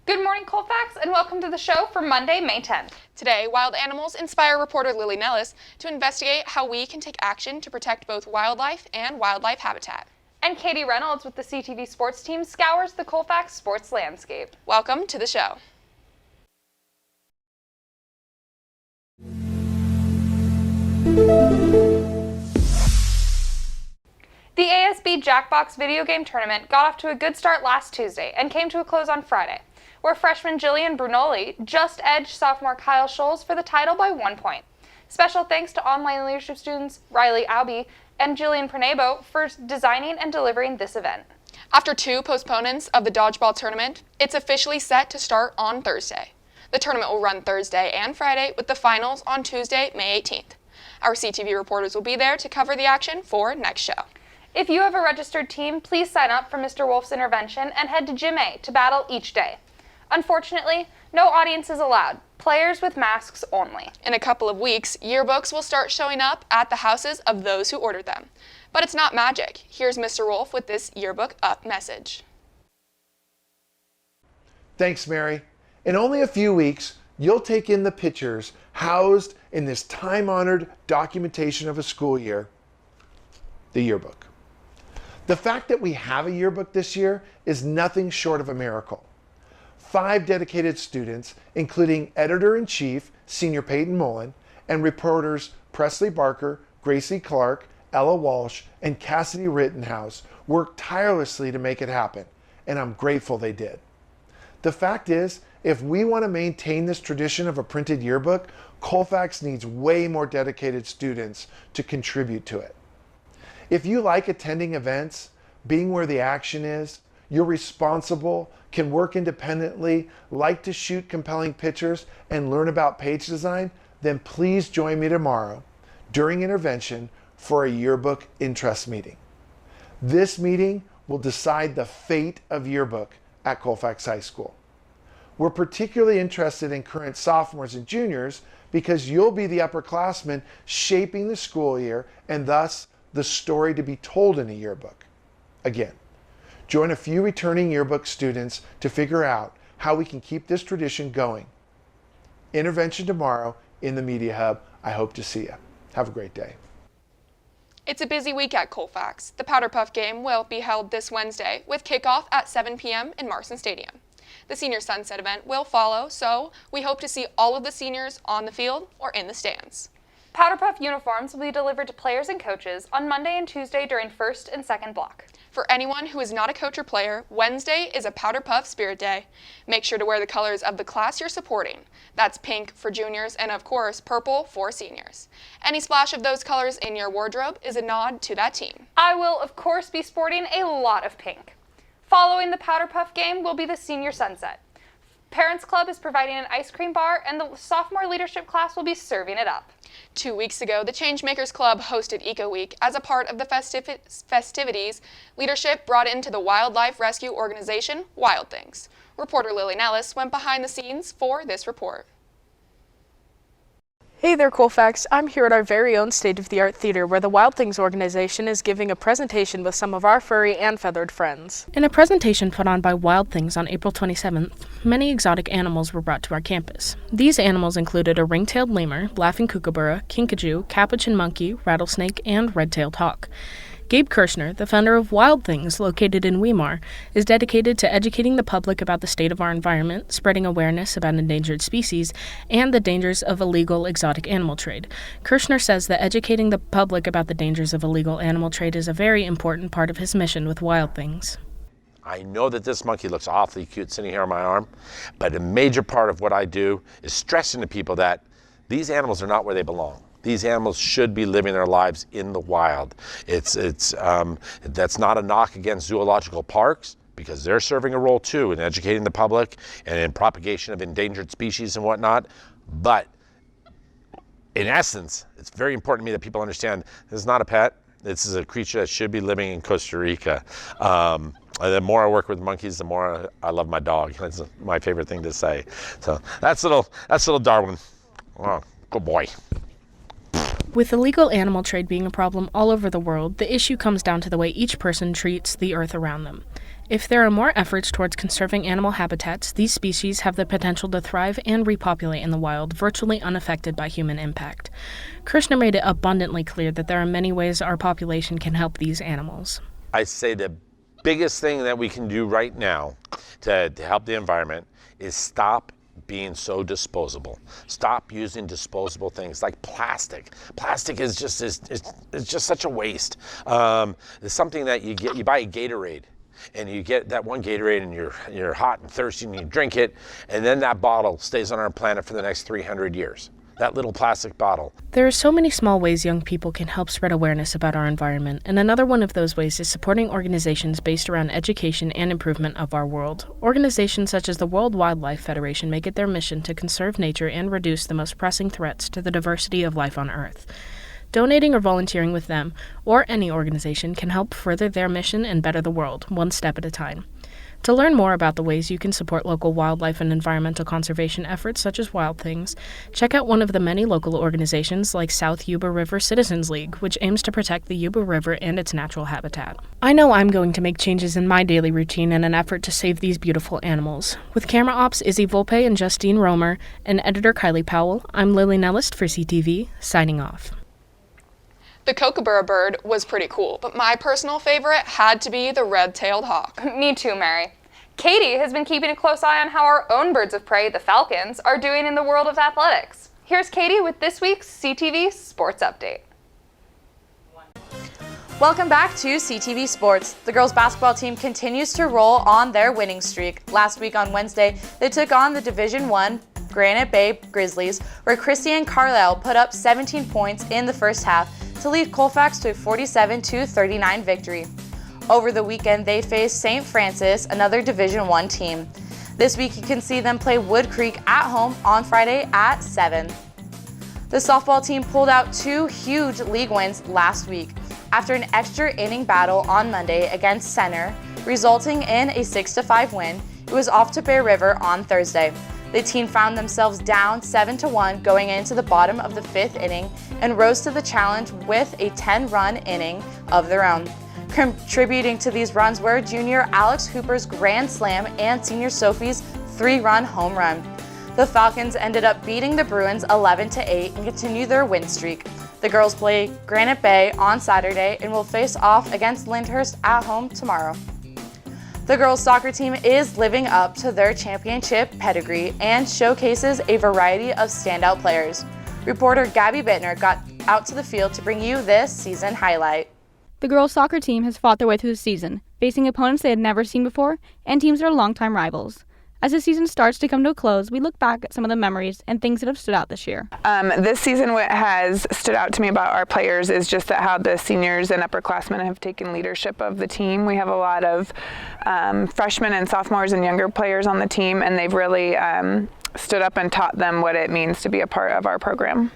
Good morning, Colfax, and welcome to the show for Monday, May 10th. Today, wild animals inspire reporter Lilly Nellist to investigate how we can take action to protect both wildlife and wildlife habitat. And Katie Reynolds with the CTV sports team scours the Colfax sports landscape. Welcome to the show. The ASB Jackbox video game tournament got off to a good start last Tuesday and came to a close on Friday, where freshman Jillian Brunoli just edged sophomore Kyle Scholes for the title by 1 point. Special thanks to online leadership students Riley Audi and Jillian Pernebo for designing and delivering this event. After 2 postponements of the dodgeball tournament, it's officially set to start on Thursday. The tournament will run Thursday and Friday, with the finals on Tuesday, May 18th. Our CTV reporters will be there to cover the action for next show. If you have a registered team, please sign up for Mr. Wolf's intervention and head to Gym A to battle each day. Unfortunately, no audience is allowed. Players with masks only. In a couple of weeks, yearbooks will start showing up at the houses of those who ordered them. But it's not magic. Here's Mr. Wolf with this yearbook up message. Thanks, Mary. In only a few weeks, you'll take in the pictures housed in this time-honored documentation of a school year, the yearbook. The fact that we have a yearbook this year is nothing short of a miracle. 5 dedicated students, including Editor-in-Chief, Senior Peyton Mullen, and reporters Presley Barker, Gracie Clark, Ella Walsh, and Cassidy Rittenhouse, worked tirelessly to make it happen, and I'm grateful they did. The fact is, if we want to maintain this tradition of a printed yearbook, Colfax needs way more dedicated students to contribute to it. If you like attending events, being where the action is, you're responsible, can work independently, like to shoot compelling pictures, and learn about page design, then please join me tomorrow during intervention for a yearbook interest meeting. This meeting will decide the fate of yearbook at Colfax High School. We're particularly interested in current sophomores and juniors because you'll be the upperclassmen shaping the school year and thus the story to be told in a yearbook. Again, join a few returning yearbook students to figure out how we can keep this tradition going. Intervention tomorrow in the Media Hub. I hope to see you. Have a great day. It's a busy week at Colfax. The Powder Puff game will be held this Wednesday with kickoff at 7 p.m. in Marson Stadium. The Senior Sunset event will follow, so we hope to see all of the seniors on the field or in the stands. Powder Puff uniforms will be delivered to players and coaches on Monday and Tuesday during first and second block. For anyone who is not a coach or player, Wednesday is a Powder Puff Spirit Day. Make sure to wear the colors of the class you're supporting. That's pink for juniors and, of course, purple for seniors. Any splash of those colors in your wardrobe is a nod to that team. I will, of course, be sporting a lot of pink. Following the Powder Puff game will be the Senior Sunset. Parents Club is providing an ice cream bar, and the sophomore leadership class will be serving it up. 2 weeks ago, the Changemakers Club hosted Eco Week. As a part of the festivities, leadership brought into the wildlife rescue organization Wild Things. Reporter Lilly Nellist went behind the scenes for this report. Hey there, Colfax. I'm here at our very own state-of-the-art theater where the Wild Things organization is giving a presentation with some of our furry and feathered friends. In a presentation put on by Wild Things on April 27th, many exotic animals were brought to our campus. These animals included a ring-tailed lemur, laughing kookaburra, kinkajou, capuchin monkey, rattlesnake, and red-tailed hawk. Gabe Kirshner, the founder of Wild Things, located in Weimar, is dedicated to educating the public about the state of our environment, spreading awareness about endangered species, and the dangers of illegal exotic animal trade. Kirshner says that educating the public about the dangers of illegal animal trade is a very important part of his mission with Wild Things. I know that this monkey looks awfully cute sitting here on my arm, but a major part of what I do is stressing to people that these animals are not where they belong. These animals should be living their lives in the wild. That's not a knock against zoological parks, because they're serving a role too in educating the public and in propagation of endangered species and whatnot. But in essence, it's very important to me that people understand this is not a pet. This is a creature that should be living in Costa Rica. The more I work with monkeys, the more I love my dog. That's my favorite thing to say. So that's little Darwin. Oh, good boy. With illegal animal trade being a problem all over the world, the issue comes down to the way each person treats the earth around them. If there are more efforts towards conserving animal habitats, these species have the potential to thrive and repopulate in the wild, virtually unaffected by human impact. Krishna made it abundantly clear that there are many ways our population can help these animals. I say the biggest thing that we can do right now to help the environment is stop being so disposable. Stop using disposable things like plastic. Plastic is just such a waste. It's something that you buy a Gatorade, and you get that one Gatorade and you're hot and thirsty and you drink it, and then that bottle stays on our planet for the next 300 years. That little plastic bottle. There are so many small ways young people can help spread awareness about our environment, and another one of those ways is supporting organizations based around education and improvement of our world. Organizations such as the World Wildlife Federation make it their mission to conserve nature and reduce the most pressing threats to the diversity of life on Earth. Donating or volunteering with them, or any organization, can help further their mission and better the world, one step at a time. To learn more about the ways you can support local wildlife and environmental conservation efforts such as Wild Things, check out one of the many local organizations like South Yuba River Citizens League, which aims to protect the Yuba River and its natural habitat. I know I'm going to make changes in my daily routine in an effort to save these beautiful animals. With camera ops Izzy Volpe and Justine Romer, and editor Kylie Powell, I'm Lilly Nellist for CTV, signing off. The kookaburra bird was pretty cool, but my personal favorite had to be the red-tailed hawk. Me too, Mary. Katie has been keeping a close eye on how our own birds of prey, the falcons, are doing in the world of athletics. Here's Katie with this week's CTV Sports Update. Welcome back to CTV Sports. The girls basketball team continues to roll on their winning streak. Last week on Wednesday, they took on the Division I Granite Bay Grizzlies, where Christian Carlisle put up 17 points in the first half to lead Colfax to a 47-39 victory. Over the weekend, they faced St. Francis, another Division I team. This week, you can see them play Wood Creek at home on Friday at 7. The softball team pulled out 2 huge league wins last week after an extra inning battle on Monday against Center, resulting in a 6-5 win. It was off to Bear River on Thursday. The team found themselves down 7-1 going into the bottom of the 5th inning and rose to the challenge with a 10-run inning of their own. Contributing to these runs were junior Alex Hooper's grand slam and senior Sophie's 3-run home run. The Falcons ended up beating the Bruins 11-8 and continue their win streak. The girls play Granite Bay on Saturday and will face off against Lyndhurst at home tomorrow. The girls' soccer team is living up to their championship pedigree and showcases a variety of standout players. Reporter Gabby Biittner got out to the field to bring you this season highlight. The girls' soccer team has fought their way through the season, facing opponents they had never seen before and teams that are longtime rivals. As the season starts to come to a close, we look back at some of the memories and things that have stood out this year. This season, what has stood out to me about our players is just that how the seniors and upperclassmen have taken leadership of the team. We have a lot of freshmen and sophomores and younger players on the team, and they've really stood up and taught them what it means to be a part of our program.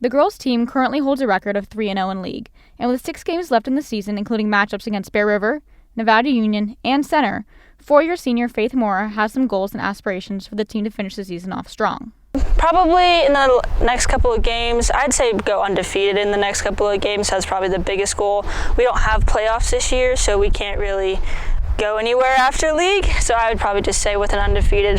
The girls' team currently holds a record of 3-0 in league, and with 6 games left in the season, including matchups against Bear River, Nevada Union, and Center, 4-year senior Faith Mora has some goals and aspirations for the team to finish the season off strong. Probably in the next couple of games, I'd say go undefeated in the next couple of games. That's probably the biggest goal. We don't have playoffs this year, so we can't really go anywhere after league. So I would probably just say with an undefeated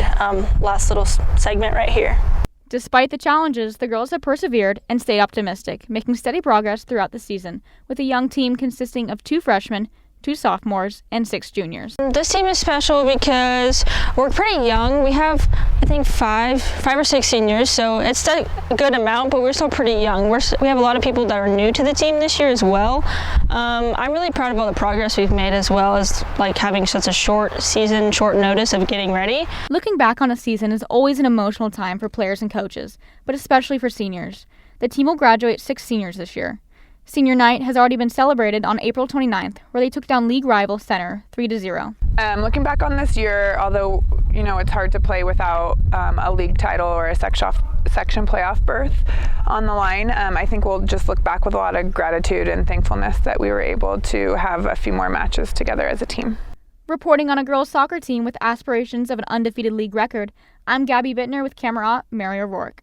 last little segment right here. Despite the challenges, the girls have persevered and stayed optimistic, making steady progress throughout the season, with a young team consisting of 2 freshmen, 2 sophomores, and 6 juniors. This team is special because we're pretty young. We have, I think, five or six seniors, so it's a good amount, but we're still pretty young. We have a lot of people that are new to the team this year as well. I'm really proud of all the progress we've made, as well as like having such a short season, short notice of getting ready. Looking back on a season is always an emotional time for players and coaches, but especially for seniors. The team will graduate 6 seniors this year. Senior night has already been celebrated on April 29th, where they took down league rival Center 3-0. Looking back on this year, although it's hard to play without a league title or a section playoff berth on the line, I think we'll just look back with a lot of gratitude and thankfulness that we were able to have a few more matches together as a team. Reporting on a girls' soccer team with aspirations of an undefeated league record, I'm Gabby Biittner with camera op Mary O'Rourke.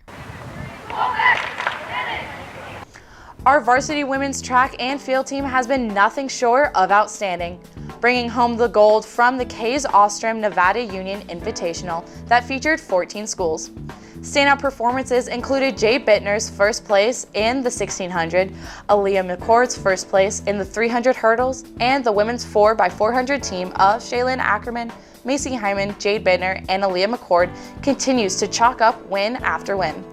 Our varsity women's track and field team has been nothing short of outstanding, bringing home the gold from the Hayse Ostrom Nevada Union Invitational that featured 14 schools. Standout performances included Biittner's first place in the 1600, Elias McCord's first place in the 300 hurdles, and the women's 4x400 team of Shaylin Ackerman, Macy Hyman, Jade Biittner, and Elias McCord continues to chalk up win after win.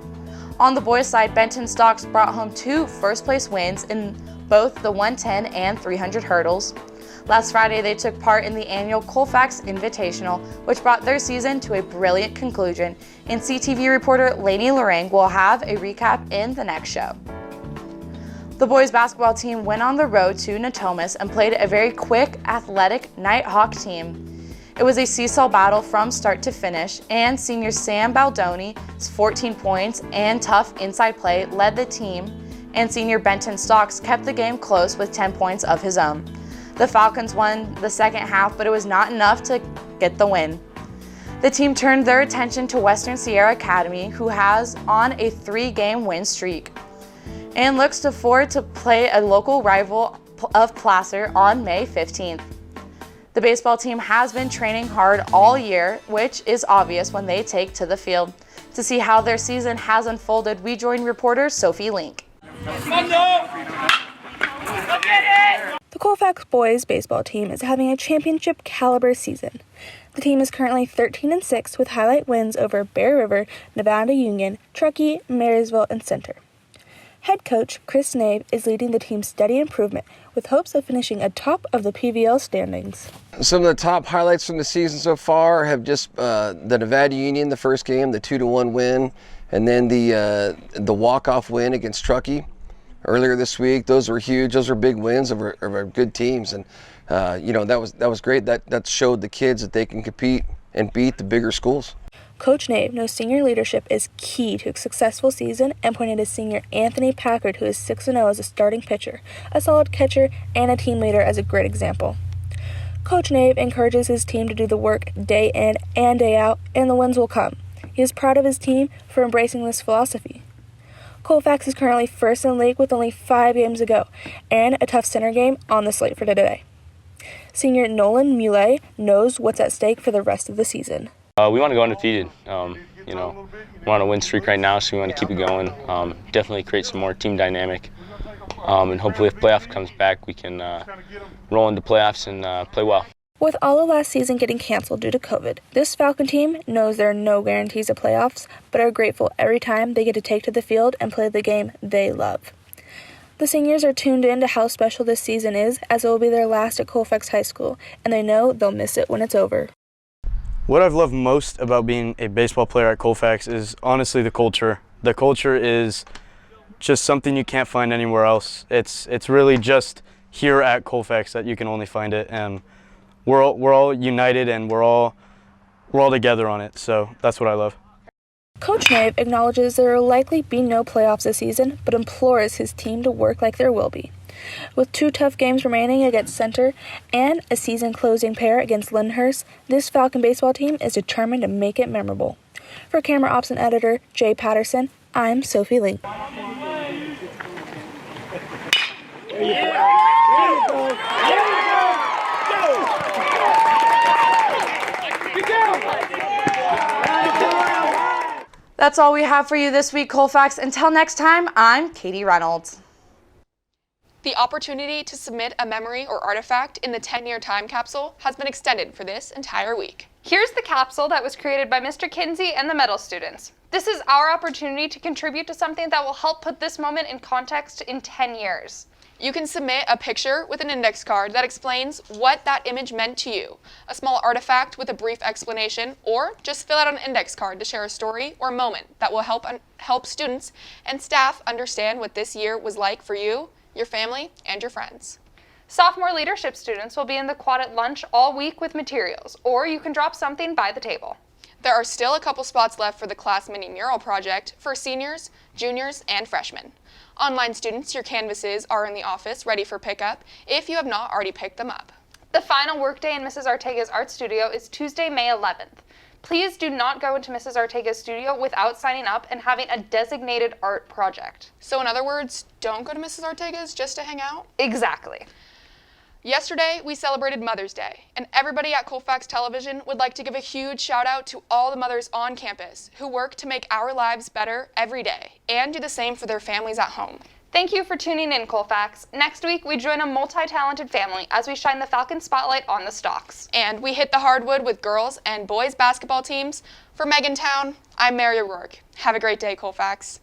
On the boys' side, Benton Stocks brought home 2 first-place wins in both the 110 and 300 hurdles. Last Friday, they took part in the annual Colfax Invitational, which brought their season to a brilliant conclusion, and CTV reporter Lainey Lorang will have a recap in the next show. The boys' basketball team went on the road to Natomas and played a very quick, athletic Nighthawk team. It was a seesaw battle from start to finish, and senior Sam Baldoni's 14 points and tough inside play led the team, and senior Benton Stocks kept the game close with 10 points of his own. The Falcons won the second half, but it was not enough to get the win. The team turned their attention to Western Sierra Academy, who has on a 3-game win streak, and looks forward to play a local rival of Placer on May 15th. The baseball team has been training hard all year, which is obvious when they take to the field. To see how their season has unfolded, we join reporter Sophie Link. The Colfax boys baseball team is having a championship caliber season. The team is currently 13-6 with highlight wins over Bear River, Nevada Union, Truckee, Marysville, and Center. Head coach Chris Nave is leading the team's steady improvement with hopes of finishing atop of the PVL standings. Some of the top highlights from the season so far have just the Nevada Union, the first game, the 2-1 win, and then the walk-off win against Truckee earlier this week. Those were huge. Those were big wins of our good teams, and that was great. That showed the kids that they can compete and beat the bigger schools. Coach Nave knows senior leadership is key to a successful season and pointed to senior Anthony Packard, who is 6-0 as a starting pitcher, a solid catcher, and a team leader as a great example. Coach Nave encourages his team to do the work day in and day out, and the wins will come. He is proud of his team for embracing this philosophy. Colfax is currently first in the league with only 5 games to go, and a tough center game on the slate for today. Senior Nolan Muley knows what's at stake for the rest of the season. We want to go undefeated. We're on a win streak right now, so we want to keep it going. Definitely create some more team dynamic. And hopefully if playoff comes back, we can roll into playoffs and play well. With all of last season getting canceled due to COVID, this Falcon team knows there are no guarantees of playoffs, but are grateful every time they get to take to the field and play the game they love. The seniors are tuned in to how special this season is, as it will be their last at Colfax High School, and they know they'll miss it when it's over. What I've loved most about being a baseball player at Colfax is honestly the culture. The culture is just something you can't find anywhere else. It's really just here at Colfax that you can only find it, and we're all united and we're all together on it. So that's what I love. Coach Nave acknowledges there will likely be no playoffs this season, but implores his team to work like there will be. With 2 tough games remaining against Center and a season-closing pair against Lyndhurst, this Falcon baseball team is determined to make it memorable. For camera ops and editor Jay Patterson, I'm Sophie Link. That's all we have for you this week, Colfax. Until next time, I'm Katie Reynolds. The opportunity to submit a memory or artifact in the 10-year time capsule has been extended for this entire week. Here's the capsule that was created by Mr. Kinsey and the Medal students. This is our opportunity to contribute to something that will help put this moment in context in 10 years. You can submit a picture with an index card that explains what that image meant to you, a small artifact with a brief explanation, or just fill out an index card to share a story or moment that will help students and staff understand what this year was like for you, your family, and your friends. Sophomore leadership students will be in the quad at lunch all week with materials, or you can drop something by the table. There are still a couple spots left for the class mini mural project for seniors, juniors, and freshmen. Online students, your canvases are in the office ready for pickup if you have not already picked them up. The final workday in Mrs. Ortega's art studio is Tuesday, May 11th. Please do not go into Mrs. Ortega's studio without signing up and having a designated art project. So in other words, don't go to Mrs. Ortega's just to hang out? Exactly. Yesterday, we celebrated Mother's Day, and everybody at Colfax Television would like to give a huge shout out to all the mothers on campus who work to make our lives better every day and do the same for their families at home. Thank you for tuning in, Colfax. Next week, we join a multi-talented family as we shine the Falcon spotlight on the Stocks. And we hit the hardwood with girls and boys basketball teams. For Megan Towne, I'm Mary O'Rourke. Have a great day, Colfax.